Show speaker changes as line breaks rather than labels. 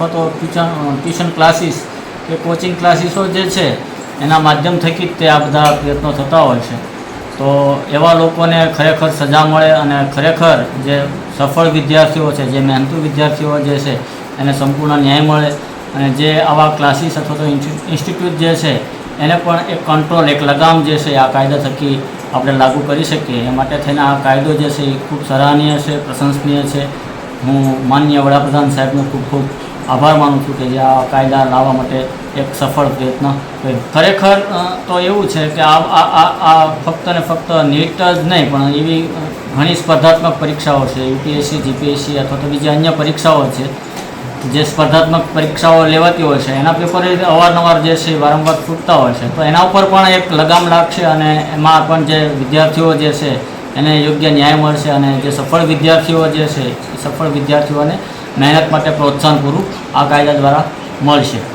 અથવા તો tuition classes કે કોચિંગ ક્લાસીસો જે છે એના માધ્યમ થકી જ તે આ બધા પ્રયત્નો થતા હોય છે. તો એવા લોકોને ખરેખર સજા મળે અને ખરેખર જે સફળ વિદ્યાર્થીઓ છે, જે મહેનતુ વિદ્યાર્થીઓ જે છે એને સંપૂર્ણ ન્યાય મળે અને જે આવા ક્લાસીસ અથવા તો ઇન્સ્ટિટ્યૂટ જે છે એને પણ એક કંટ્રોલ, એક લગામ જે છે આ કાયદા થકી આપણે લાગુ કરી શકીએ. એ માટે થઈને આ કાયદો જે છે એ ખૂબ સરાહનીય છે, પ્રશંસનીય છે. હું માનનીય વડાપ્રધાન સાહેબનો ખૂબ ખૂબ આભાર માનું છું કે જે આ કાયદા લાવવા માટે એક સફળ પ્રયત્ન કર્યો. ખરેખર તો એવું છે કે આ ફક્ત ને ફક્ત નીટ જ નહીં પણ એવી ઘણી સ્પર્ધાત્મક પરીક્ષાઓ છે, યુપીએસસી, જીપીએસસી અથવા તો બીજી અન્ય પરીક્ષાઓ છે જે સ્પર્ધાત્મક પરીક્ષાઓ લેવાતી હોય છે. એના પેપર અવારનવાર જે છે વારંવાર ફૂટતા હોય છે. તો એના ઉપર પણ એક લગામ લાગશે અને એમાં પણ જે વિદ્યાર્થીઓ જે છે એને યોગ્ય ન્યાય મળશે અને જે સફળ વિદ્યાર્થીઓ જે છે એ સફળ વિદ્યાર્થીઓને મહેનત માટે પ્રોત્સાહન પૂરું આ કાયદા દ્વારા મળશે.